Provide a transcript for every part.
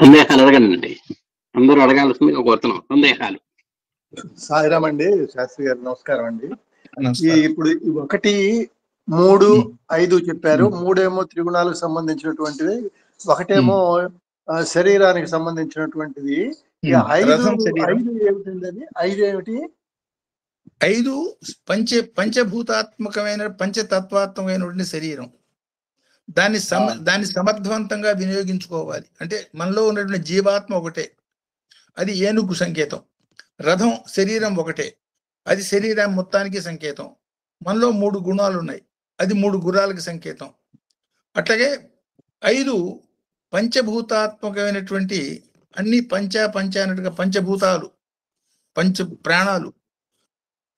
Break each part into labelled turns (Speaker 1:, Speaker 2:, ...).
Speaker 1: సందేహాలు అడగండి. అందరూ అడగాల్సింది కోరుతున్నాం. సందేహాలు.
Speaker 2: సాయిరామ్ అండి, శాస్త్రి గారు నమస్కారం అండి.
Speaker 3: నమస్కారం.
Speaker 2: ఇప్పుడు 1, 3, 5 చెప్పారు.
Speaker 3: 3
Speaker 2: 3 త్రిగుణాలకు సంబంధించినటువంటివి, 1 శరీరానికి సంబంధించినటువంటిది. ఈ 5
Speaker 3: రథం శరీరం.
Speaker 2: 5 ఏమిటండి? అది 5 ఏమిటి?
Speaker 3: 5 పంచభూతాత్మకమైన పంచతత్వాత్మకమైనటువంటి శరీరం. దాన్ని సమర్థవంతంగా వినియోగించుకోవాలి. అంటే మనలో ఉన్నటువంటి జీవాత్మ ఒకటే, అది ఏనుగు సంకేతం. రథం శరీరం ఒకటే, అది శరీరం మొత్తానికి సంకేతం. మనలో 3 గుణాలు ఉన్నాయి, అది 3 గుణాలకు సంకేతం. అట్లాగే 5 పంచభూతాత్మకమైనటువంటి అన్ని పంచ అన్నట్టుగా పంచభూతాలు, పంచ ప్రాణాలు,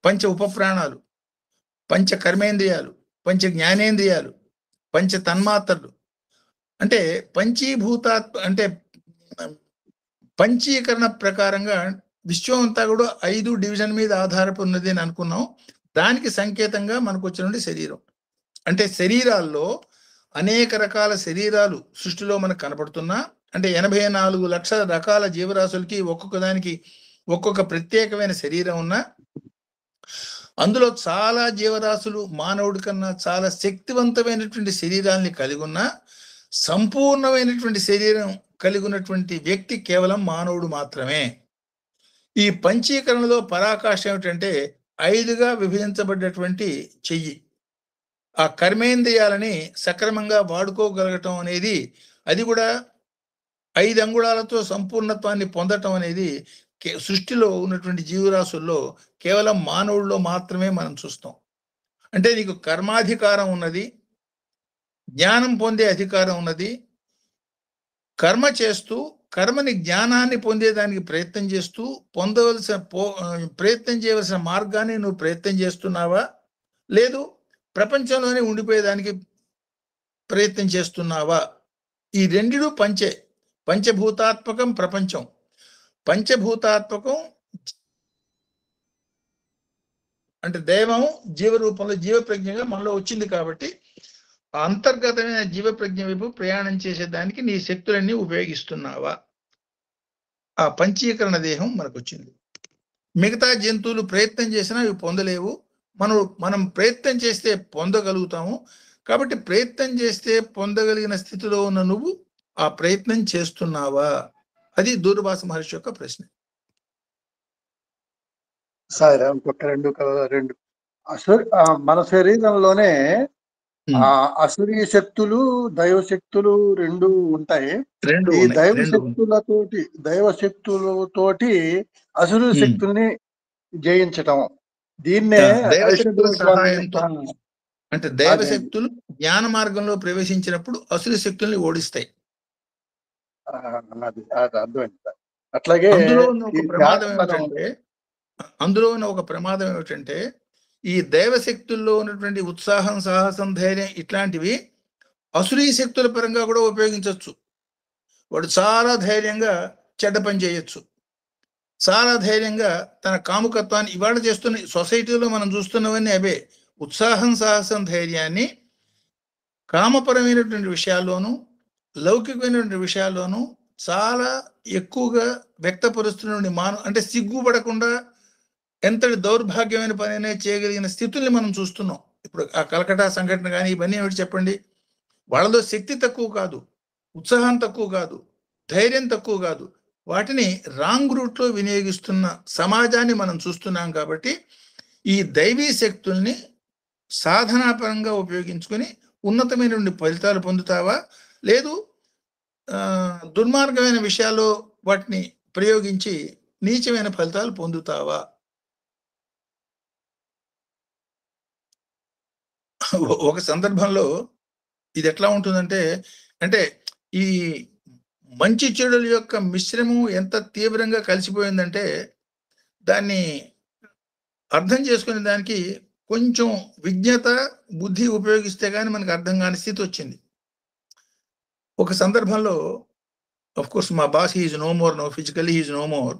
Speaker 3: పంచ ఉపప్రాణాలు, పంచ కర్మేంద్రియాలు, పంచ జ్ఞానేంద్రియాలు, పంచ తన్మాత్రలు. అంటే అంటే పంచీకరణ ప్రకారంగా విశ్వం అంతా కూడా 5 డివిజన్ మీద ఆధారపడి ఉన్నది అని అనుకున్నాం. దానికి సంకేతంగా మనకు వచ్చినటువంటి శరీరం. అంటే శరీరాల్లో అనేక రకాల శరీరాలు సృష్టిలో మనకు కనపడుతున్నా, అంటే 84 లక్షల రకాల జీవరాశులకి ఒక్కొక్క దానికి ఒక్కొక్క ప్రత్యేకమైన శరీరం ఉన్నా, అందులో చాలా జీవరాశులు మానవుడి కన్నా చాలా శక్తివంతమైనటువంటి శరీరాన్ని కలిగి ఉన్న సంపూర్ణమైనటువంటి శరీరం కలిగి ఉన్నటువంటి వ్యక్తి కేవలం మానవుడు మాత్రమే. ఈ పంచీకరణలో పరాకాష్ఠ ఏమిటంటే 5గా విభజించబడ్డటువంటి చెయ్యి. ఆ కర్మేంద్రియాలని సక్రమంగా వాడుకోగలగటం అనేది, అది కూడా 5 అంగుళాలతో సంపూర్ణత్వాన్ని పొందటం అనేది సృష్టిలో ఉన్నటువంటి జీవరాశుల్లో కేవలం మానవుల్లో మాత్రమే మనం చూస్తాం. అంటే నీకు కర్మాధికారం ఉన్నది, జ్ఞానం పొందే అధికారం ఉన్నది. కర్మ చేస్తూ కర్మని జ్ఞానాన్ని పొందేదానికి ప్రయత్నం చేస్తూ ప్రయత్నం చేయవలసిన మార్గాన్ని నువ్వు ప్రయత్నం చేస్తున్నావా, లేదు ప్రపంచంలోనే ఉండిపోయేదానికి ప్రయత్నం చేస్తున్నావా? ఈ రెండిడు పంచభూతాత్మకం ప్రపంచం. పంచభూతాత్మకం అంటే దైవం జీవ రూపంలో జీవ ప్రజ్ఞగా మనలో వచ్చింది కాబట్టి అంతర్గతమైన జీవ ప్రజ్ఞ వైపు ప్రయాణం చేసేదానికి నీ శక్తులన్నీ ఉపయోగిస్తున్నావా? ఆ పంచీకరణ దేహం మనకు వచ్చింది. మిగతా జంతువులు ప్రయత్నం చేసినా ఇవి పొందలేవు. మనం ప్రయత్నం చేస్తే పొందగలుగుతాము. కాబట్టి ప్రయత్నం చేస్తే పొందగలిగిన స్థితిలో ఉన్న నువ్వు ఆ ప్రయత్నం చేస్తున్నావా? అది దూర్వాస మహర్షి యొక్క ప్రశ్న.
Speaker 2: సాయిరా, ఇంకొక రెండు మన శరీరంలోనే అసురీ శక్తులు, దైవ శక్తులు 2 ఉంటాయి. ఈ దైవ శక్తులతోటి అసురీ శక్తుల్ని జయించటం, దీన్నే
Speaker 3: సహాయంతో. అంటే దైవ శక్తులు జ్ఞాన మార్గంలో ప్రవేశించినప్పుడు అసురీ శక్తుల్ని ఓడిస్తాయి.
Speaker 2: అట్లాగే
Speaker 3: అందులో ఉన్న ఒక ప్రమాదం ఏమిటంటే ఈ దైవ శక్తుల్లో ఉన్నటువంటి ఉత్సాహం, సాహసం, ధైర్యం ఇట్లాంటివి అసురీ శక్తుల పరంగా కూడా ఉపయోగించవచ్చు. వాడు చాలా ధైర్యంగా చెడ్డ పని చేయొచ్చు, చాలా ధైర్యంగా తన కాముకత్వాన్ని ఇవాళ చేస్తున్న సొసైటీలో మనం చూస్తున్నవన్నీ అవే. ఉత్సాహం, సాహసం, ధైర్యాన్ని కామపరమైనటువంటి విషయాల్లోనూ లౌకికమైనటువంటి విషయాల్లోనూ చాలా ఎక్కువగా వ్యక్తపరుస్తున్న అంటే సిగ్గుపడకుండా ఎంతటి దౌర్భాగ్యమైన పని చేయగలిగిన స్థితుల్ని మనం చూస్తున్నాం. ఇప్పుడు ఆ కలకటా సంఘటన కానీ ఇవన్నీ ఏమిటి చెప్పండి? వాళ్ళలో శక్తి తక్కువ కాదు, ఉత్సాహం తక్కువ కాదు, ధైర్యం తక్కువ కాదు. వాటిని రాంగ్ రూట్లో వినియోగిస్తున్న సమాజాన్ని మనం చూస్తున్నాం. కాబట్టి ఈ దైవీ శక్తుల్ని సాధనాపరంగా ఉపయోగించుకొని ఉన్నతమైనటువంటి ఫలితాలు పొందుతావా, లేదు దుర్మార్గమైన విషయాల్లో వాటిని ప్రయోగించి నీచమైన ఫలితాలు పొందుతావా? ఒక సందర్భంలో ఇది ఎట్లా ఉంటుందంటే, అంటే ఈ మంచి చెడుల యొక్క మిశ్రమం ఎంత తీవ్రంగా కలిసిపోయిందంటే దాన్ని అర్థం చేసుకునే దానికి కొంచెం విజ్ఞత, బుద్ధి ఉపయోగిస్తే కానీ మనకు అర్థం కాని స్థితి వచ్చింది. ఒక సందర్భంలో కోర్స్ మా boss is no more no, physically is no more.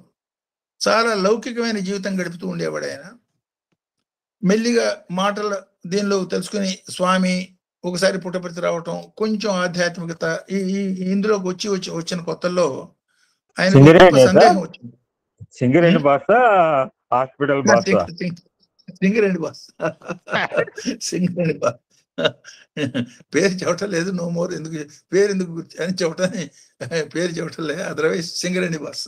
Speaker 3: చాలా లౌకికమైన జీవితం గడుపుతూ ఉండేవాడు ఆయన. మెల్లిగా మాటల దీనిలో తెలుసుకుని స్వామి ఒకసారి పుట్టపర్తి రావటం, కొంచెం ఆధ్యాత్మికత ఇందులోకి వచ్చిన కొత్తల్లో ఆయన సందేహం వచ్చింది.
Speaker 4: Singareni boss hospital boss
Speaker 3: Singareni boss Singareni boss పేరు చెప్పటం లేదు, నో మోర్ ఎందుకు పేరు ఎందుకు అని చెప్పటాన్ని పేరు చెప్పటం లేదు. అదర్వైజ్ సింగరేణి బాస్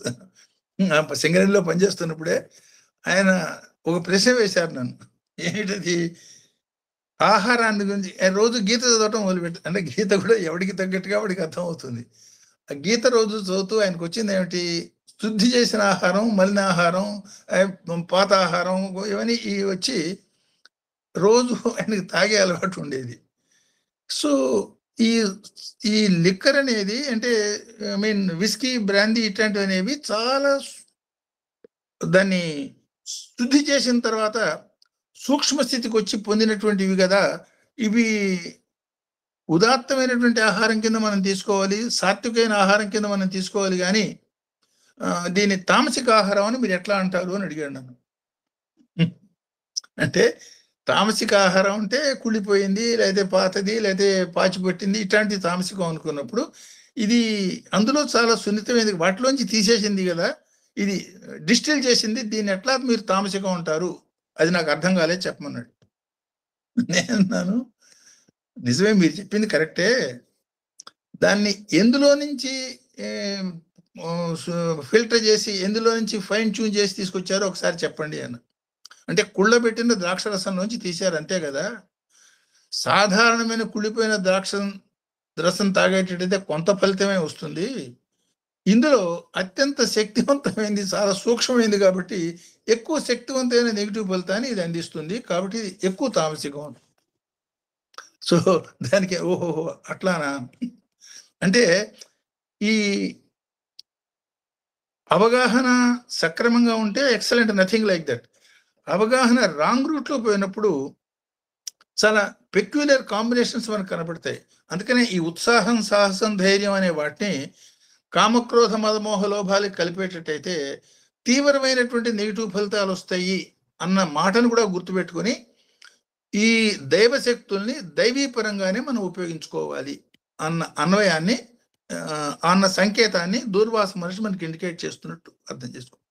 Speaker 3: సింగరేణిలో పనిచేస్తున్నప్పుడే ఆయన ఒక ప్రశ్న వేశారు నన్ను. ఏంటది? ఆహారాన్ని గురించి. రోజు గీత చదవటం మొదలుపెట్టి, అంటే గీత కూడా ఎవడికి తగ్గట్టుగా వాడికి అర్థం అవుతుంది. ఆ గీత రోజు చదువుతూ ఆయనకు వచ్చింది ఏమిటి? శుద్ధి చేసిన ఆహారం, మలిన ఆహారం, పాత ఆహారం, ఇవన్నీ వచ్చి రోజు ఆయనకి తాగే అలవాటు ఉండేది. సో ఈ లిక్కర్ అనేది, అంటే ఐ మీన్ విస్కీ, బ్రాందీ ఇట్లాంటివి అనేవి చాలా దాన్ని శుద్ధి చేసిన తర్వాత సూక్ష్మ స్థితికి వచ్చి పొందినటువంటివి కదా. ఇవి ఉదాత్తమైనటువంటి ఆహారం కింద మనం తీసుకోవాలి, సాత్వికమైన ఆహారం కింద మనం తీసుకోవాలి, కానీ దీన్ని తామసిక ఆహారం అని మీరు ఎట్లా అంటారు అని అడిగాడు నన్ను. అంటే తామసిక ఆహారం అంటే కుళ్ళిపోయింది, లేకపోతే పాతది, లేకపోతే పాచిపట్టింది, ఇట్లాంటి తామసికం అనుకున్నప్పుడు ఇది అందులో చాలా సున్నితమైనది, వాటిలోంచి తీసేసింది కదా, ఇది డిస్టిల్ చేసింది, దీన్ని ఎట్లా మీరు తామసికం అంటారు? అది నాకు అర్థం కాలేదు, చెప్పమన్నాడు. నేను నిజమే, మీరు చెప్పింది కరెక్టే, దాన్ని ఎందులో నుంచి ఫిల్టర్ చేసి, ఎందులో నుంచి ఫైన్ ట్యూన్ చేసి తీసుకొచ్చారో ఒకసారి చెప్పండి అన్న. అంటే కుళ్ళబెట్టిన ద్రాక్ష రసంలోంచి తీశారు అంతే కదా. సాధారణమైన కుళ్ళిపోయిన ద్రాక్ష రసం తాగేటట్టయితే కొంత ఫలితమే వస్తుంది. ఇందులో అత్యంత శక్తివంతమైనది, చాలా సూక్ష్మమైనది కాబట్టి ఎక్కువ శక్తివంతమైన నెగిటివ్ ఫలితాన్ని ఇది అందిస్తుంది, కాబట్టి ఇది ఎక్కువ తామసికం. సో దానికి ఓహో అట్లానా అంటే ఈ అవగాహన సక్రమంగా ఉంటే ఎక్సలెంట్, నథింగ్ లైక్ దట్. అవగాహన రాంగ్ రూట్లో పోయినప్పుడు చాలా పెక్యులర్ కాంబినేషన్స్ మనకు కనబడతాయి. అందుకనే ఈ ఉత్సాహం, సాహసం, ధైర్యం అనే వాటిని కామక్రోధ మదమోహ లోభాలకి కలిపేటట్టయితే తీవ్రమైనటువంటి నెగిటివ్ ఫలితాలు వస్తాయి అన్న మాటను కూడా గుర్తుపెట్టుకొని ఈ దైవశక్తుల్ని దైవీపరంగానే మనం ఉపయోగించుకోవాలి అన్న అన్వయాన్ని, అన్న సంకేతాన్ని దూర్వాస మనిషి మనకి ఇండికేట్ చేస్తున్నట్టు అర్థం చేసుకోవచ్చు.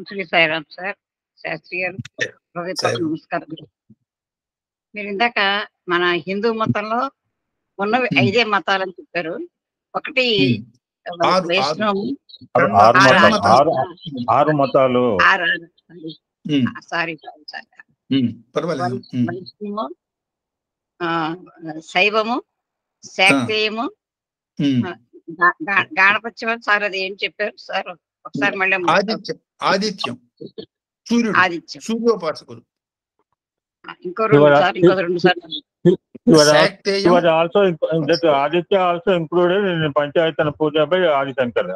Speaker 5: శ్రీ సాయిరామ్ సార్, శాస్త్రి గారు, నమస్కారం. మీరు ఇందాక మన హిందూ మతంలో ఉన్నవి 5 మతాలని చెప్పారు. ఒకటి వైష్ణవం,
Speaker 4: ఆరు మతాలు,
Speaker 5: సారీ వైష్ణవము, శైవము, శాక్తేయము, గాణపత్యం. సార్ అది ఏం చెప్పారు సార్ ఒకసారి మళ్ళీ?
Speaker 3: ఆదిత్యం, సూర్యోపాసకులు.
Speaker 5: ఇంకో 2 సార్లు.
Speaker 4: Aditya also included in Panchayatana Puja by Adishankar.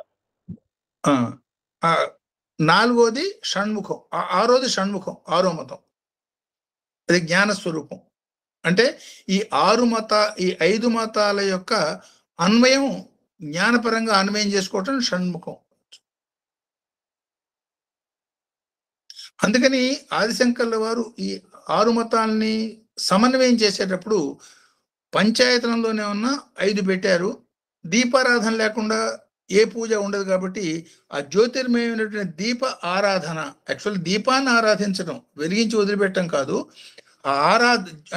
Speaker 3: 4వది షణ్ముఖం, 6వది షణ్ముఖం, 6వ మతం, అది జ్ఞాన స్వరూపం. అంటే ఈ 5 మతాల యొక్క అన్వయం, జ్ఞానపరంగా అన్వయం చేసుకోవటం షణ్ముఖం. అందుకని ఆదిశంకర్ల వారు ఈ 6 మతాలని సమన్వయం చేసేటప్పుడు పంచాయతనంలోనే ఉన్న 5 పెట్టారు. దీపారాధన లేకుండా ఏ పూజ ఉండదు కాబట్టి ఆ జ్యోతిర్మయమైనటువంటి దీప ఆరాధన, యాక్చువల్ దీపాన్ని ఆరాధించడం, వెలిగించి వదిలిపెట్టడం కాదు,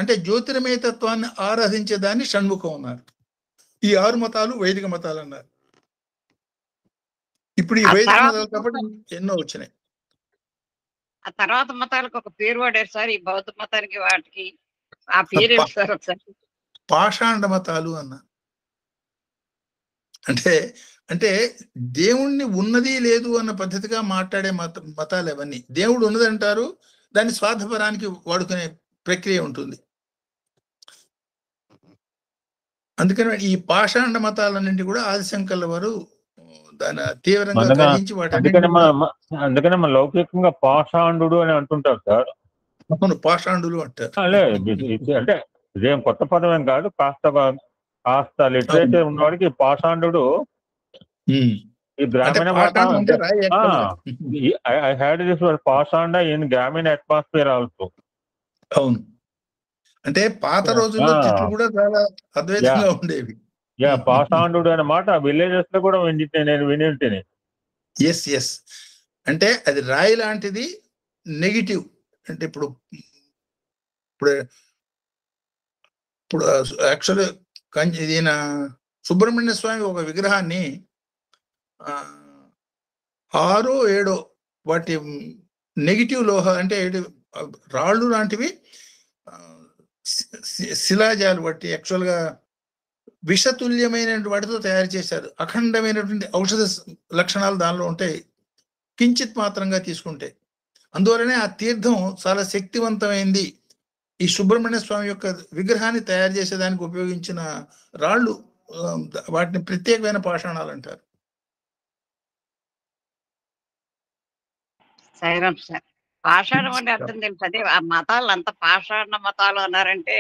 Speaker 3: అంటే జ్యోతిర్మయ తత్వాన్ని ఆరాధించే దాన్ని షణ్ముఖం అన్నారు. ఈ 6 మతాలు వైదిక మతాలు అన్నారు. ఇప్పుడు ఈ వైదిక మతాలు కాబట్టి ఎన్నో వచ్చినాయి.
Speaker 5: ఆ తర్వాత మతాలకు ఒక పేరు వాడారు సార్, ఈ బౌద్ధ మతానికి వాటికి ఆ పేరు సార్ ఒకసారి?
Speaker 3: పాషాండ మతాలు అన్న. అంటే దేవుణ్ణి ఉన్నది లేదు అన్న పద్ధతిగా మాట్లాడే మతాలు అవన్నీ. దేవుడు ఉన్నది అంటారు, దాన్ని స్వార్థపరానికి వాడుకునే ప్రక్రియ ఉంటుంది. అందుకని ఈ పాషాండ మతాలన్నింటి కూడా ఆదిశంకర్ల వారు దాని తీవ్రంగా గ్రహించి
Speaker 4: అందుకనే మన లౌకికంగా పాషాండు అని అంటుంటారు సార్.
Speaker 3: అవును, పాషాండులు అంటారు.
Speaker 4: అంటే ఇదేం కొత్త పదం ఏం కాదు, కాస్త లిటరేచర్ ఉన్నవాడికి పాషాండు ఈ గ్రామీణ మత
Speaker 3: పాషాణం అంటే రాయి actual గా.
Speaker 4: I had this word Pashanda in Grameen atmosphere also.
Speaker 3: అవును, అంటే పాత రోజుల్లో తిట్లు కూడా చాలా అద్వైతంగా ఉండేవి.
Speaker 4: పాషాండు అన్నమాట విలేజెస్ లో కూడా నేను విని ఉంటేనే.
Speaker 3: ఎస్ అంటే అది రాయి లాంటిది, నెగిటివ్. అంటే ఇప్పుడు యాక్చువల్ ఈయన సుబ్రహ్మణ్య స్వామి ఒక విగ్రహాన్ని 6 7 వాటి నెగిటివ్ లోహ అంటే రాళ్ళు లాంటివి శిలాజాలు బట్టి యాక్చువల్గా విషతుల్యమైన వాటితో తయారు చేశారు. అఖండమైనటువంటి ఔషధ లక్షణాలు దానిలో ఉంటాయి కించిత్ మాత్రంగా తీసుకుంటే. అందువలనే ఆ తీర్థం చాలా శక్తివంతమైంది. ఈ సుబ్రహ్మణ్య స్వామి యొక్క విగ్రహాన్ని తయారు చేసేదానికి ఉపయోగించిన రాళ్ళు, వాటిని ప్రత్యేకమైన పాషాణాలు అంటారు.
Speaker 5: సైరామ్ సార్, పాషాణం అంటే అర్థం తెలుసు. అదే ఆ మతాలు అంత పాషాణ మతాలు అన్నారంటే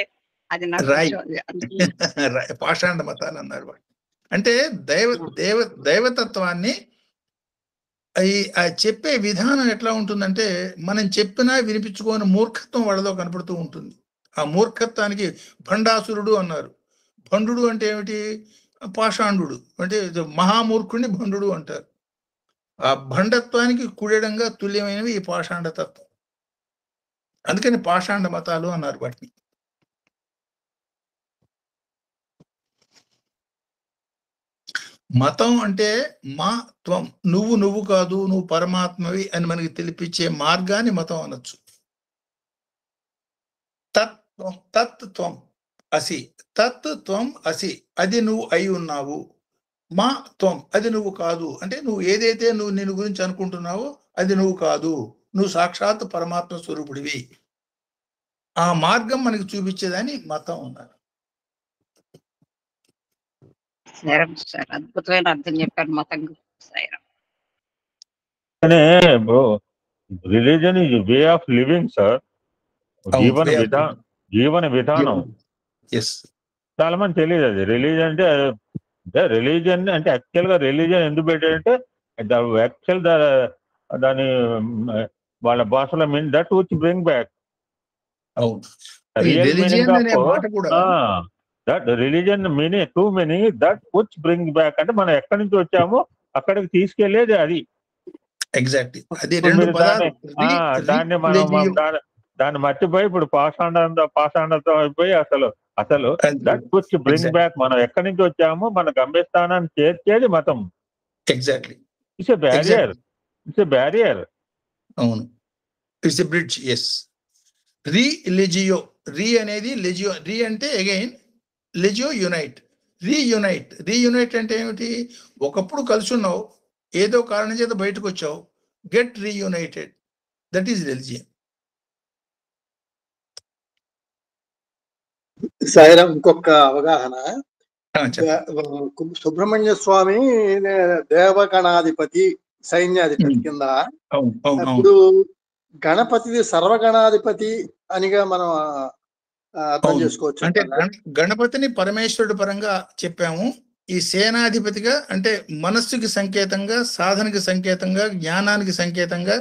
Speaker 5: అది నాకు
Speaker 3: రాయి పాషాణ మతాలు అన్నారు. అంటే దైవతత్వాన్ని చెప్పే విధానం ఎట్లా ఉంటుందంటే, మనం చెప్పినా వినిపించుకోని మూర్ఖత్వం వాళ్ళలో కనపడుతూ ఉంటుంది. ఆ మూర్ఖత్వానికి భండాసురుడు అన్నారు. భండు అంటే ఏమిటి? పాషాండు అంటే మహామూర్ఖుడిని భండు అంటారు. ఆ భండత్వానికి కుడెడంగా తుల్యమైనవి ఈ పాషాండతత్వం. అందుకని పాషాండ మతాలు అన్నారు వాటిని. మతం అంటే మా త్వం, నువ్వు కాదు, నువ్వు పరమాత్మవి అని మనకి తెలిపించే మార్గాన్ని మతం అనొచ్చు. తత్వం అసి, తత్వం అసి, అది నువ్వు అయి ఉన్నావు. మా త్వం, అది నువ్వు కాదు. అంటే నువ్వు ఏదైతే నువ్వు నిన్ను గురించి అనుకుంటున్నావో అది నువ్వు కాదు, నువ్వు సాక్షాత్ పరమాత్మ స్వరూపుడివి. ఆ మార్గం మనకి చూపించేదాన్ని మతం అన్నారు.
Speaker 5: సార్ అద్భుతమైన అర్థం చెప్పారు మతం.
Speaker 4: Religion is way of living sir. జీవన విధానం. చాలా మంది తెలియదు అది రిలీజన్ అంటే. రిలీజన్ అంటే యాక్చువల్ గా రిలీజన్ ఎందుకు పెట్టారంటే యాక్చువల్ దాని వాళ్ళ భాషలో mean that which bring back. That religion meaning two meaning that which bring back అంటే మనం ఎక్కడి నుంచి వచ్చామో అక్కడికి తీసుకెళ్లేది అది.
Speaker 3: ఎగ్జాక్ట్లీ.
Speaker 4: దాన్ని మనం దాన్ని మర్చిపోయి ఇప్పుడు పాషాండతో అయిపోయి అసలు దట్ విచ్ బ్రింగ్ బ్యాక్, మనం ఎక్కడి నుంచి వచ్చామో మన గమ్యస్థానాన్ని చేర్చేది మతం.
Speaker 3: ఎగ్జాక్ట్లీ.
Speaker 4: It's a barrier.
Speaker 3: అవును, ఇట్స్ ఎ బ్రిడ్జ్. ఎస్. రిలిజియో, రీ అనేది లెజియో. రీ అంటే అగైన్, లెజియో యునైట్. రీయునైట్ అంటే ఏమిటి? ఒకప్పుడు కలిసి ఉన్నావు, ఏదో కారణం చేత బయటకు వచ్చావు, get రీయునైటెడ్. That is religion.
Speaker 2: Sairam, ఇంకొక అవగాహన. సుబ్రహ్మణ్య స్వామి దేవగణాధిపతి, సైన్యాధిపతి కింద. ఇప్పుడు గణపతిది సర్వగణాధిపతి అనిగా మనం అర్థం చేసుకోవచ్చు.
Speaker 3: అంటే గణపతిని పరమేశ్వరుడు పరంగా చెప్పాము. ఈ సేనాధిపతిగా అంటే మనస్సుకి సంకేతంగా, సాధనకి సంకేతంగా, జ్ఞానానికి సంకేతంగా,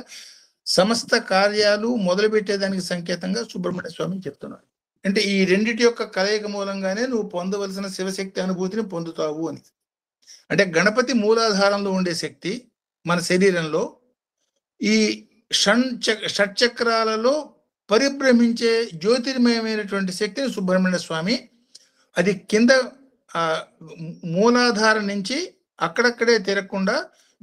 Speaker 3: సమస్త కార్యాలు మొదలు పెట్టేదానికి సంకేతంగా సుబ్రహ్మణ్య స్వామి చెప్తున్నాడు. అంటే ఈ రెండిటి యొక్క కలయిక మూలంగానే నువ్వు పొందవలసిన శివశక్తి అనుభూతిని పొందుతావు అని. అంటే గణపతి మూలాధారంలో ఉండే శక్తి మన శరీరంలో, ఈ షట్చక్రాలలో పరిభ్రమించే జ్యోతిర్మయమైనటువంటి శక్తిని సుబ్రహ్మణ్య స్వామి, అది కింద మూలాధారం నుంచి అక్కడక్కడే తిరగకుండా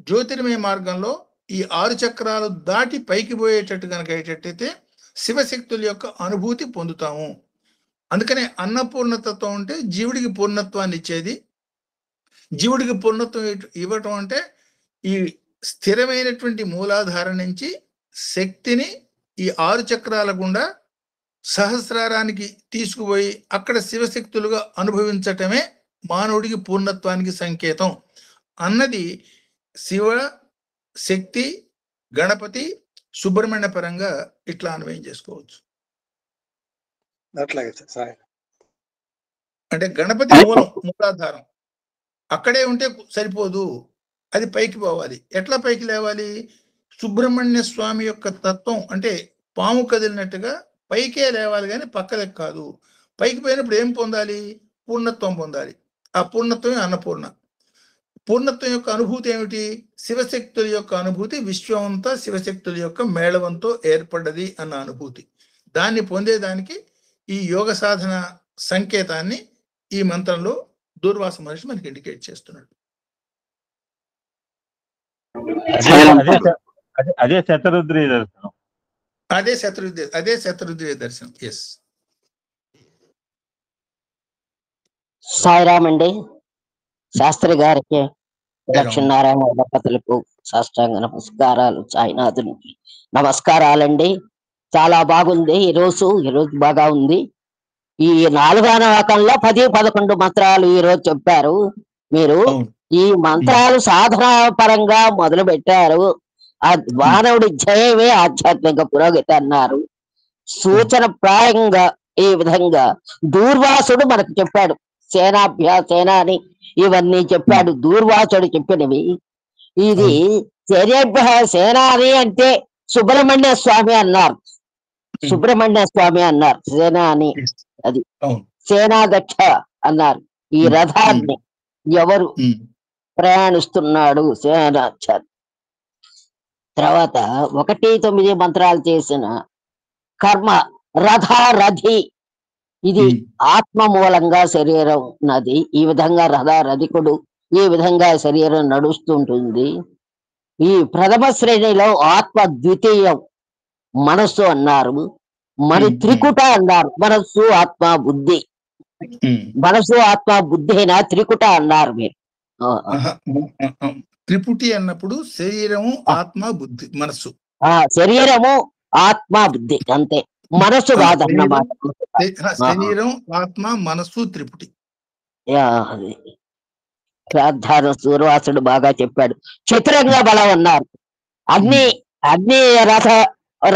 Speaker 3: జ్యోతిర్మయ మార్గంలో ఈ 6 చక్రాలు దాటి పైకి పోయేటట్టు కనుక అయ్యేటట్టయితే శివశక్తుల యొక్క అనుభూతి పొందుతాము. అందుకనే అన్నపూర్ణతత్వం అంటే జీవుడికి పూర్ణత్వాన్ని ఇచ్చేది. జీవుడికి పూర్ణత్వం ఇవ్వటం అంటే ఈ స్థిరమైనటువంటి మూలాధారం నుంచి శక్తిని ఈ 6 చక్రాల గుండా సహస్రారానికి తీసుకుపోయి అక్కడ శివశక్తులుగా అనుభవించటమే మానవుడికి పూర్ణత్వానికి సంకేతం అన్నది శివ శక్తి, గణపతి, సుబ్రహ్మణ్య పరంగా ఇట్లా అన్వయం చేసుకోవచ్చు. అంటే గణపతి మూలాధారం అక్కడే ఉంటే సరిపోదు. అది పైకి పోవాలి. ఎట్లా పైకి లేవాలి? సుబ్రహ్మణ్య స్వామి యొక్క తత్వం అంటే పాము కదిలినట్టుగా పైకే లేవాలి, కానీ పక్కలకు కాదు. పైకి పోయినప్పుడు ఏం పొందాలి? పూర్ణత్వం పొందాలి. ఆ పూర్ణత్వమే అన్నపూర్ణ. పూర్ణత్వం యొక్క అనుభూతి ఏమిటి? శివశక్తుల యొక్క అనుభూతి. విశ్వమంతా శివశక్తుల యొక్క మేళవంతో ఏర్పడ్డది అన్న అనుభూతి. దాన్ని పొందేదానికి ఈ యోగ సాధన సంకేతాన్ని ఈ మంత్రంలో దూర్వాస మహర్షి మనకి ఇండికేట్ చేస్తున్నాడు.
Speaker 4: అదే శతరుద్రీయ దర్శనం.
Speaker 3: అదే శతరుద్రీయ దర్శనం. ఎస్.
Speaker 6: సాయిరామ్ అండి. శాస్త్రి గారికి, లక్ష్మీనారాయణ దంపతులకు సాష్టాంగ నమస్కారాలు. సాయినాథునికి నమస్కారాలండి. చాలా బాగుంది ఈరోజు బాగా ఉంది. ఈ 4వ నవకంలో 10-11 మంత్రాలు ఈరోజు చెప్పారు మీరు. ఈ మంత్రాలు సాధనా పరంగా మొదలు పెట్టారు. ఆ మానవుడి జయమే ఆధ్యాత్మిక పురోగతి అన్నారు. సూచన ప్రాయంగా ఈ విధంగా దూర్వాసుడు మనకు చెప్పాడు. సేనాని ఇవన్నీ చెప్పాడు దూర్వాసుడు చెప్పినవి. ఇది సేనాని అంటే సుబ్రహ్మణ్య స్వామి అన్నారు. సుబ్రహ్మణ్య స్వామి అన్నారు. సేనాని అది సేనాధ్యక్ష అన్నారు. ఈ రథాన్ని ఎవరు ప్రయాణిస్తున్నాడు? సేనాధ్యక్ష. తర్వాత 1-9 మంత్రాలు చేసిన కర్మ రథి. ఇది ఆత్మ మూలంగా శరీరం ఉన్నది. ఈ విధంగా రథికుడు ఈ విధంగా శరీరం నడుస్తుంటుంది. ఈ ప్రథమ శ్రేణిలో ఆత్మ ద్వితీయం మనస్సు అన్నారు. మరి త్రికుట అన్నారు. మనస్సు ఆత్మ బుద్ధి. మనస్సు ఆత్మ బుద్ధి అయినా త్రికుట అన్నారు మీరు.
Speaker 3: త్రిపుటి అన్నప్పుడు శరీరము ఆత్మ బుద్ధి మనస్సు.
Speaker 6: శరీరము ఆత్మ బుద్ధి అంతే, మనస్సు కాదన్నమాట.
Speaker 3: శరీరం ఆత్మ మనస్సు త్రిపుటి.
Speaker 6: ప్రార్థన సూర్వాసుడు బాగా చెప్పాడు. చతురంగ బలం అన్నారు. అగ్ని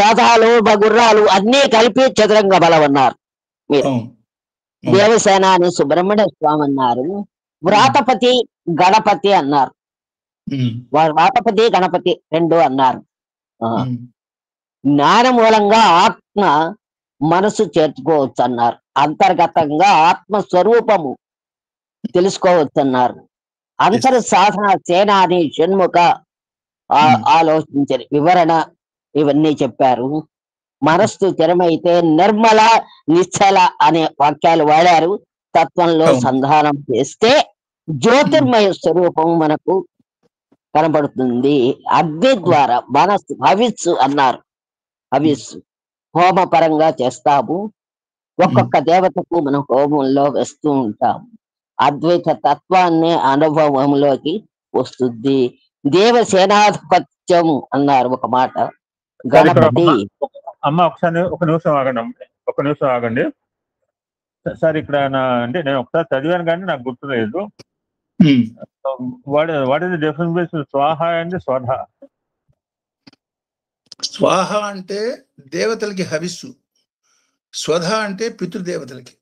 Speaker 6: రథాలు గుర్రాలు అన్ని కలిపి చతురంగ బలం అన్నారు మీరు. దేవసేన అని సుబ్రహ్మణ్య స్వామి అన్నారు. వ్రాతపతి గణపతి అన్నారు. వ్రాతపతి గణపతి 2 అన్నారు. జ్ఞాన మూలంగా ఆత్మ మనసు చేర్చుకోవచ్చు అన్నారు. అంతర్గతంగా ఆత్మ స్వరూపము తెలుసుకోవచ్చు అన్నారు. అంతర్ సాధన సేనాని షణ్ముఖ ఆలోచించని వివరణ ఇవన్నీ చెప్పారు. మనస్సు స్థిరమైతే నిర్మల నిశ్చల అనే వాక్యాలు వాడారు. తత్వంలో సంధానం చేస్తే జ్యోతిర్మయ స్వరూపం మనకు కనబడుతుంది. అగ్ని ద్వారా మనస్సు హవిస్సు అన్నారు. హవిస్సు హోమ పరంగా చేస్తాము. ఒక్కొక్క దేవతకు మనం హోమంలో వేస్తూ ఉంటాము. అద్వైత తత్వాన్ని అనుభవంలోకి వస్తుంది. దేవసేనాధిపత్యం అన్నారు ఒక మాట. గణపతి
Speaker 4: అమ్మ ఒక నిమిషం ఆగండి సార్. ఇక్కడ అంటే నేను ఒకసారి చదివాను కానీ నాకు గుర్తులేదు. What is the difference between స్వాహ అండ్ స్వధ?
Speaker 3: స్వాహ అంటే దేవతలకి హవిస్సు, స్వధ అంటే పితృదేవతలకి.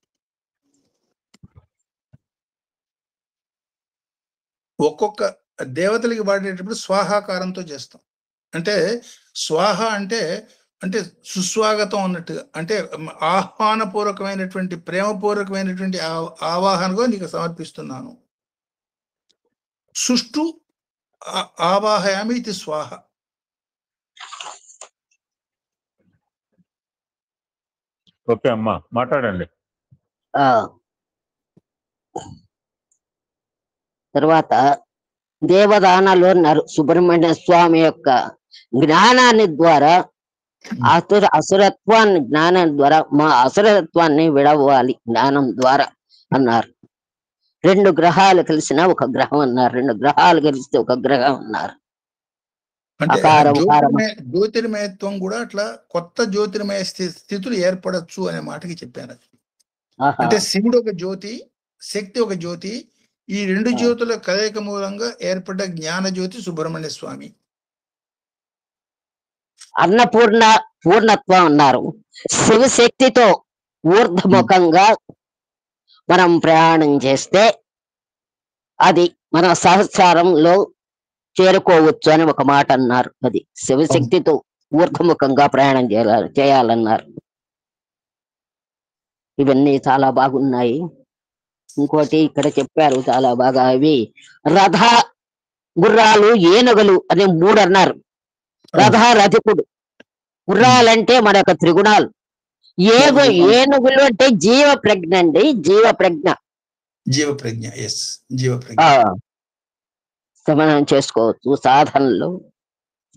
Speaker 3: ఒక్కొక్క దేవతలకి వాడేటప్పుడు స్వాహాకారంతో చేస్తాం. అంటే స్వాహ అంటే సుస్వాగతం అన్నట్టుగా, అంటే ఆహ్వానపూర్వకమైనటువంటి ప్రేమపూర్వకమైనటువంటి ఆవాహనగా నీకు సమర్పిస్తున్నాను. సుష్టు ఆవాహయామి ఇది స్వాహ.
Speaker 4: ఓకే అమ్మా, మాట్లాడండి.
Speaker 6: తర్వాత దేవదానాలు అన్నారు. సుబ్రహ్మణ్య స్వామి యొక్క జ్ఞానాన్ని ద్వారా అసురత్వాన్ని జ్ఞానం ద్వారా మా అసురత్వాన్ని విడవాలి జ్ఞానం ద్వారా అన్నారు. 2 గ్రహాలు కలిసిన ఒక గ్రహం అన్నారు. 2 గ్రహాలు కలిస్తే ఒక గ్రహం అన్నారు.
Speaker 3: జ్యోతిర్మయత్వం కూడా అట్లా కొత్త జ్యోతిర్మయ స్థితులు ఏర్పడచ్చు అనే మాటకి చెప్పాను. అంటే శివుడు ఒక జ్యోతి, శక్తి ఒక జ్యోతి. ఈ 2 జ్యోతుల కలయిక మూలంగా ఏర్పడ్డ జ్ఞాన జ్యోతి సుబ్రహ్మణ్య స్వామి.
Speaker 6: అన్నపూర్ణ పూర్ణత్వం అన్నారు. శివశక్తితో ఊర్ధముఖంగా మనం ప్రయాణం చేస్తే అది మన సహస్రారంలో చేరుకోవచ్చు అని ఒక మాట అన్నారు. అది శివశక్తితో ఊర్ధముఖంగా ప్రయాణం చేయాలన్నారు. ఇవన్నీ చాలా బాగున్నాయి. ఇంకోటి ఇక్కడ చెప్పారు చాలా బాగా, అవి రథ, గుర్రాలు, ఏనుగులు అనే 3 అన్నారు. రథ రథికుడు, గుర్రాలంటే మన యొక్క త్రిగుణాలు, ఏనుగులు అంటే జీవ ప్రజ్ఞ అండి, జీవ ప్రజ్ఞ. శమనం చేసుకోవచ్చు, సాధనలు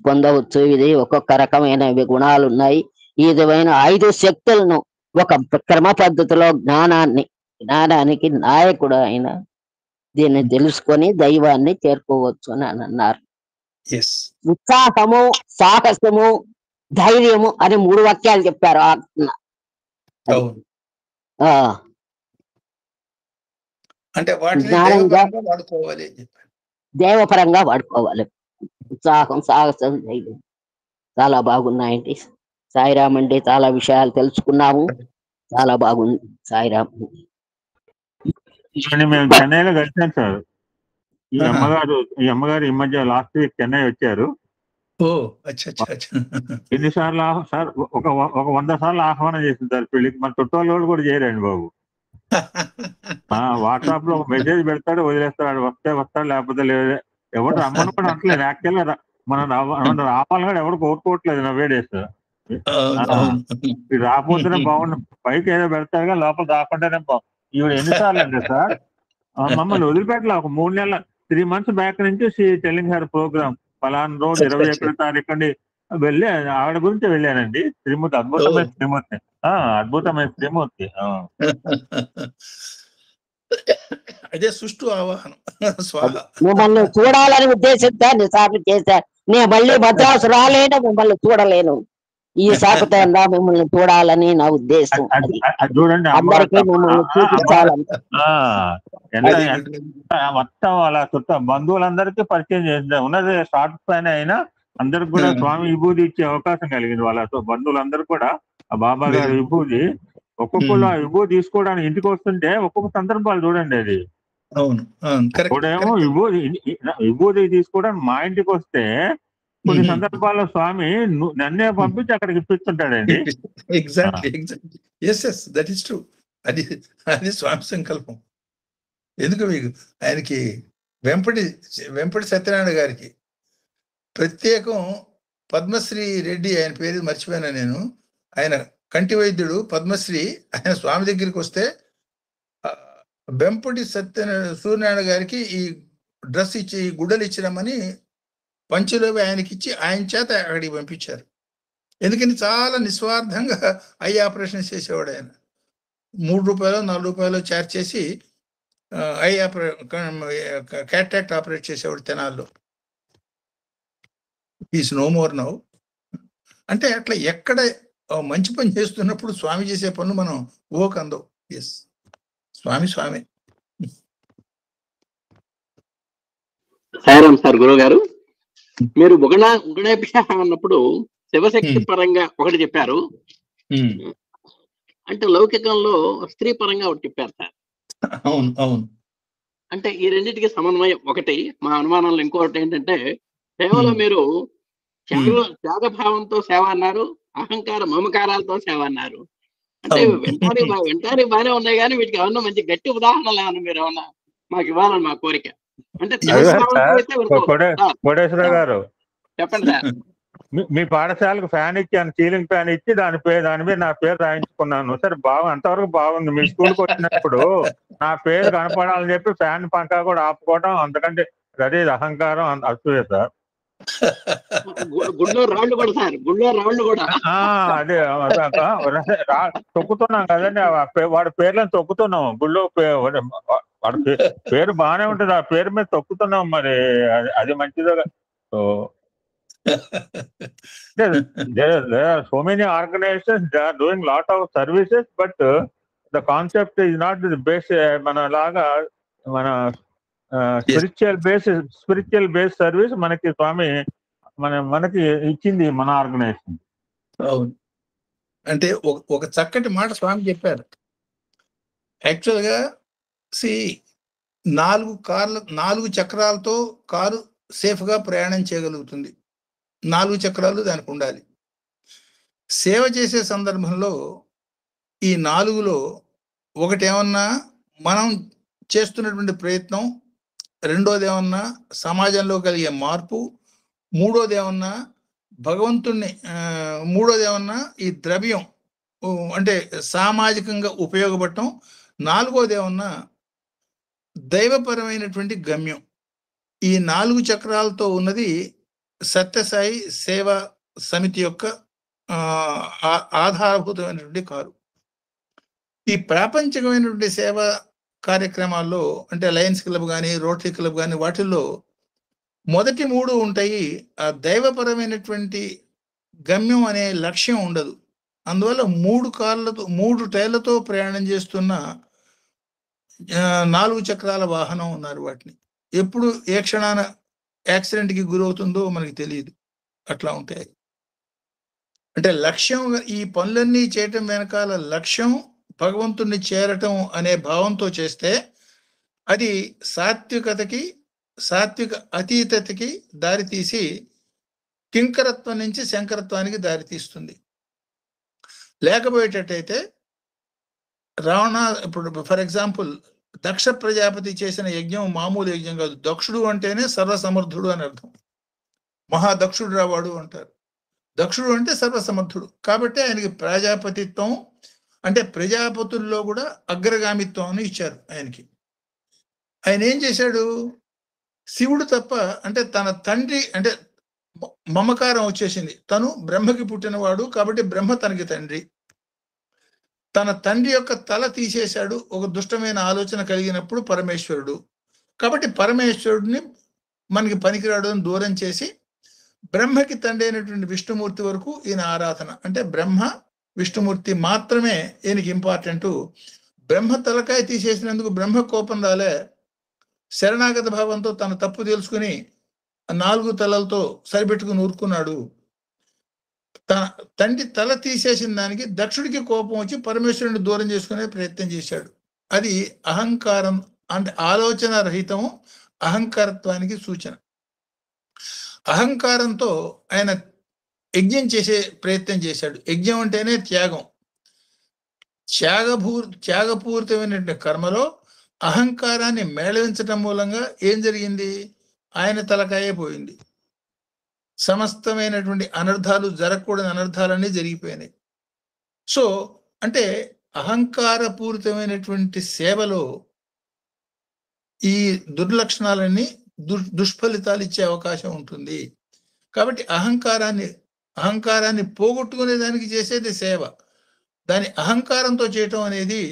Speaker 6: పొందవచ్చు. ఇది ఒక్కొక్క రకమైన గుణాలు ఉన్నాయి. ఈ విధమైన 5 శక్తులను ఒక క్రమ పద్ధతిలో జ్ఞానానికి నాయకుడు ఆయన దీన్ని తెలుసుకొని దైవాన్ని చేరుకోవచ్చు అని అన్నారు. ఉత్సాహము, సాహసము, ధైర్యము అని 3 వాక్యాలు చెప్పారు.
Speaker 3: అంటే
Speaker 6: దేవపరంగా వాడుకోవాలి. ఉత్సాహం, సాహసం, ధైర్యం చాలా బాగున్నాయండి. సాయిరామ్ అండి, చాలా విషయాలు తెలుసుకున్నాము. చాలా బాగుంది. సాయిరామ్.
Speaker 4: మేము చెన్నైలో కలిసాం సార్. ఈ అమ్మగారు ఈ మధ్య లాస్ట్ వీక్ చెన్నై వచ్చారు. ఎన్నిసార్లు సార్, ఒక 100 సార్లు ఆహ్వానం చేసింది సార్ పెళ్లికి. మన చుట్టాలు కూడా చేయరండి బాబు. వాట్సాప్ లో ఒక మెసేజ్ పెడతాడు, వదిలేస్తాడు. వస్తాడు లేకపోతే లేదు. ఎవరు రమ్మని కూడా అంటలేదు. యాక్చువల్ గా మనం రావాలి కూడా ఎవరు కోరుకోవట్లేదు. నా వేడేస్తారు రాకపోతేనే బాగుండు. పైకి ఏదో పెడతాడు కానీ లోపల రాకుండానే ఈవిడ ఎన్నిసార్లు అంటే సార్ మమ్మల్ని వదిలిపెట్టలే. ఒక 3 నెలల 3 months బ్యాక్ నుంచి టెల్లింగ్ హర్ ప్రోగ్రామ్ పలానా రోజు 21వ తారీఖు వెళ్ళి ఆవిడ గురించి వెళ్ళానండి. శ్రీమూర్తి, అద్భుతమైన శ్రీమూర్తి, అద్భుతమైన శ్రీమూర్తి.
Speaker 3: అదే సుష్టు ఆవాహనం.
Speaker 6: మిమ్మల్ని చూడాలని ఉద్దేశంతో ఎన్నిసార్లు చేశారు. నేను మళ్ళీ మద్రాసు రాలేను, మిమ్మల్ని చూడలేను. ఈ శాఖతంగా మిమ్మల్ని చూడాలని నా ఉద్దేశం.
Speaker 4: చూడండి,
Speaker 6: అందరికీ మిమ్మల్ని చూపించాలని
Speaker 4: మొత్తం అలా బంధువులందరికీ పరిచయం చేద్దాం. ఉన్నది షార్ట్ పైన అయినా అందరికి కూడా స్వామి విభూతి ఇచ్చే అవకాశం కలిగింది. వాళ్ళ బంధువులందరూ కూడా ఆ బాబా గారి విభూతి, ఒక్కొక్కరు ఆ విభూతి తీసుకోవడానికి ఇంటికి వస్తుంటే ఒక్కొక్క సందర్భాలు చూడండి. అది ఇప్పుడేమో విభూతి తీసుకోవడానికి మా ఇంటికి వస్తే కొన్ని సందర్భాల్లో స్వామి నన్నే పంపించి అక్కడికి ఇప్పిస్తుంటాడండి.
Speaker 3: అది స్వామి సంకల్పం. ఎందుకు మీకు ఆయనకి వెంపటి సత్యనారాయణ గారికి ప్రత్యేకం పద్మశ్రీ రెడ్డి, ఆయన పేరు మర్చిపోయినా నేను. ఆయన కంటి వైద్యుడు, పద్మశ్రీ. ఆయన స్వామి దగ్గరికి వస్తే వెంపటి సూర్యనారాయణ గారికి ఈ డ్రెస్ ఇచ్చి, ఈ గుడ్డలు ఇచ్చినామని పంచులోవి ఆయనకి ఇచ్చి ఆయన చేత అక్కడికి పంపించారు. ఎందుకని చాలా నిస్వార్థంగా ఐ ఆపరేషన్ చేసేవాడు ఆయన. 3 రూపాయలు 4 రూపాయలు చార్జ్ చేసి క్యాట్రాక్ట్ ఆపరేట్ చేసేవాడు తెనాల్లో. Is no more now. అంటే అట్లా ఎక్కడ మంచి పని చేస్తున్నప్పుడు స్వామి చేసే పనులు మనం కందో. ఎస్, స్వామి.
Speaker 1: సాయిరామ్ సార్, గురువు గారు, మీరు గుణాభిషేకం అన్నప్పుడు శివశక్తి పరంగా ఒకటి చెప్పారు, అంటే లౌకికంలో స్త్రీ పరంగా ఒకటి చెప్పారు సార్.
Speaker 3: అవును.
Speaker 1: అంటే ఈ రెండింటికి సమన్వయం ఒకటి. మా అనుమానంలో ఇంకొకటి ఏంటంటే, సేవలో మీరు త్యాగభావంతో సేవ అన్నారు, అహంకార మమకారాలతో సేవ అన్నారు. అంటే వెంటారి బాగానే ఉన్నాయి, కానీ వీటికి ఏమన్నా మంచి గట్టి ఉదాహరణలు ఏమన్నా మీరు ఏమన్నా మాకు ఇవ్వాలని మా కోరిక. అంటే
Speaker 4: కోటేశ్వర గారు
Speaker 1: చెప్పండి సార్.
Speaker 4: మీ పాఠశాలకు ఫ్యాన్ ఇచ్చాను, సీలింగ్ ఫ్యాన్ ఇచ్చి దాని మీద నా పేరు రాయించుకున్నాను. సరే, అంతవరకు బాగుంది. మీ స్కూల్కి వచ్చినప్పుడు నా పేరు కనపడాలని చెప్పి ఫ్యాన్ పంకా కూడా ఆపుకోవడం, అంతకంటే అదే అహంకారం, అసూయ సార్. అదే తొక్కుతున్నాం కదండి, వాడి పేర్లను తొక్కుతున్నాం. గుళ్ళో వాడి పేరు బాగానే ఉంటుంది, ఆ పేరు మీద తొక్కుతున్నాం. మరి అది మంచిదో. There are so many organizations, they are doing lot of services, but the concept is not the base. మన స్పిరిచువల్ బేస్ సర్వీస్ మనకి స్వామి మనకి ఇచ్చింది మన ఆర్గనైజేషన్.
Speaker 3: అవును. అంటే ఒక చక్కటి మాట స్వామి చెప్పారు. యాక్చువల్గా 4 చక్రాలతో కారు సేఫ్గా ప్రయాణం చేయగలుగుతుంది. 4 చక్రాలు దానికి ఉండాలి. సేవ చేసే సందర్భంలో ఈ 4లో ఒకటేమన్నా మనం చేస్తున్నటువంటి ప్రయత్నం, రెండోది ఏమన్నా సమాజంలో కలిగే మార్పు, మూడోది ఏమన్నా భగవంతుణ్ణి, మూడోది ఏమన్నా ఈ ద్రవ్యం అంటే సామాజికంగా ఉపయోగపడటం, నాలుగోది ఏమన్నా దైవపరమైనటువంటి గమ్యం. ఈ 4 చక్రాలతో ఉన్నది సత్యసాయి సేవా సమితి యొక్క ఆధారభూతమైనటువంటి కారు. ఈ ప్రాపంచికమైనటువంటి సేవా కార్యక్రమాల్లో అంటే లయన్స్ క్లబ్ కానీ, రోటరీ క్లబ్ కానీ, వాటిల్లో మొదటి 3 ఉంటాయి. ఆ దైవపరమైనటువంటి గమ్యం అనే లక్ష్యం ఉండదు. అందువల్ల 3 టైర్లతో ప్రయాణం చేస్తున్న 4 చక్రాల వాహనం ఉన్నారు. వాటిని ఎప్పుడు ఏ క్షణాన యాక్సిడెంట్కి గురవుతుందో మనకి తెలియదు. అట్లా ఉంటాయి. అంటే లక్ష్యం, ఈ పనులన్నీ చేయటం వెనకాల లక్ష్యం భగవంతుణ్ణి చేరటం అనే భావంతో చేస్తే అది సాత్వికతకి, సాత్విక అతీతతకి దారితీసి కింకరత్వం నుంచి శంకరత్వానికి దారితీస్తుంది. లేకపోయేటట్టయితే ఇప్పుడు ఫర్ ఎగ్జాంపుల్ దక్ష ప్రజాపతి చేసిన యజ్ఞం మామూలు యజ్ఞం కాదు. దక్షుడు అంటేనే సర్వసమర్థుడు అని అర్థం. మహాదక్షుడు రావాడు అంటారు. దక్షుడు అంటే సర్వసమర్థుడు. కాబట్టి ఆయనకి ప్రజాపతిత్వం అంటే ప్రజాపతుల్లో కూడా అగ్రగామిత్వం అని ఇచ్చారు ఆయనకి. ఆయన ఏం చేశాడు? శివుడు తప్ప అంటే తన తండ్రి అంటే మమకారం వచ్చేసింది. తను బ్రహ్మకి పుట్టినవాడు కాబట్టి బ్రహ్మ తనకి తండ్రి. తన తండ్రి యొక్క తల తీసేశాడు ఒక దుష్టమైన ఆలోచన కలిగినప్పుడు పరమేశ్వరుడు. కాబట్టి పరమేశ్వరుడిని మనకి పనికిరాడు అని దూరం చేసి బ్రహ్మకి తండ్రి అయినటువంటి విష్ణుమూర్తి వరకు ఈయన ఆరాధన. అంటే బ్రహ్మ విష్ణుమూర్తి మాత్రమే ఈయనకి ఇంపార్టెంట్. బ్రహ్మ తలకాయ తీసేసినందుకు బ్రహ్మ కోపం రాలే. శరణాగత భావంతో తన తప్పు తెలుసుకుని 4 తలలతో సరిపెట్టుకుని ఊరుకున్నాడు. తన తండ్రి తల తీసేసిన దానికి దక్షుడికి కోపం వచ్చి పరమేశ్వరుని దూరం చేసుకునే ప్రయత్నం చేశాడు. అది అహంకారం అంటే ఆలోచన రహితం, అహంకారత్వానికి సూచన. అహంకారంతో ఆయన యజ్ఞం చేసే ప్రయత్నం చేశాడు. యజ్ఞం అంటేనే త్యాగం. త్యాగపూరితమైనటువంటి కర్మలో అహంకారాన్ని మేళవించటం మూలంగా ఏం జరిగింది? ఆయన తలకాయే పోయింది. సమస్తమైనటువంటి అనర్థాలు, జరగకూడని అనర్థాలన్నీ జరిగిపోయినాయి. సో అంటే అహంకారపూరితమైనటువంటి సేవలో ఈ దుర్లక్షణాలన్నీ దుష్ఫలితాలు ఇచ్చే అవకాశం ఉంటుంది. కాబట్టి అహంకారాన్ని పోగొట్టుకునే దానికి చేసేది సేవ. దాని అహంకారంతో చేయటం అనేది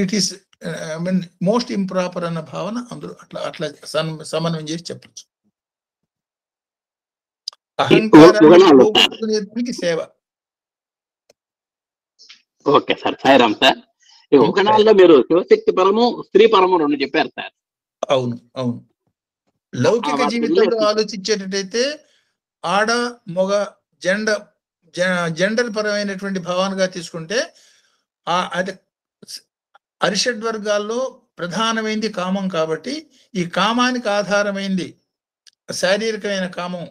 Speaker 3: ఇట్ ఈస్ మోస్ట్ ఇంప్రాపర్ అన్న భావన అందరూ అట్లా సమన్వయం చేసి చెప్పచ్చు. అహంకారాన్ని పోగొట్టుకునేదానికి సేవ.
Speaker 1: Okay sir, Sairam sir. ఒక నాలుగులో మీరు శివశక్తి పరము, స్త్రీ పరము 2 చెప్పారు సార్.
Speaker 3: అవును అవును. లౌకిక జీవితంలో ఆలోచించేటట్టయితే ఆడ మొగ జెండర్ పరమైనటువంటి భావనగా తీసుకుంటే అది అరిషడ్ వర్గాల్లో ప్రధానమైంది కామం. కాబట్టి ఈ కామానికి ఆధారమైంది శారీరకమైన కామం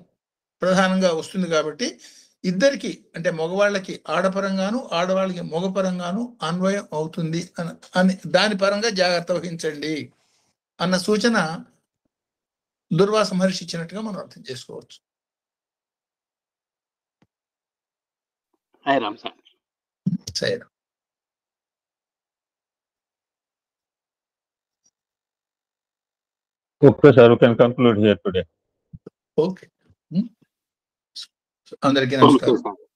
Speaker 3: ప్రధానంగా వస్తుంది. కాబట్టి ఇద్దరికి అంటే మగవాళ్ళకి ఆడపరంగాను, ఆడవాళ్ళకి మగపరంగాను అన్వయం అవుతుంది అని దాని పరంగా జాగ్రత్త వహించండి అన్న సూచన దుర్వాస మహర్షి ఇచ్చినట్టుగా మనం అర్థం చేసుకోవచ్చు.
Speaker 1: Sairam sir.
Speaker 3: Sairam.
Speaker 4: Okay, sir, we can conclude here today.
Speaker 3: Okay. అందరికీ నమస్కారం.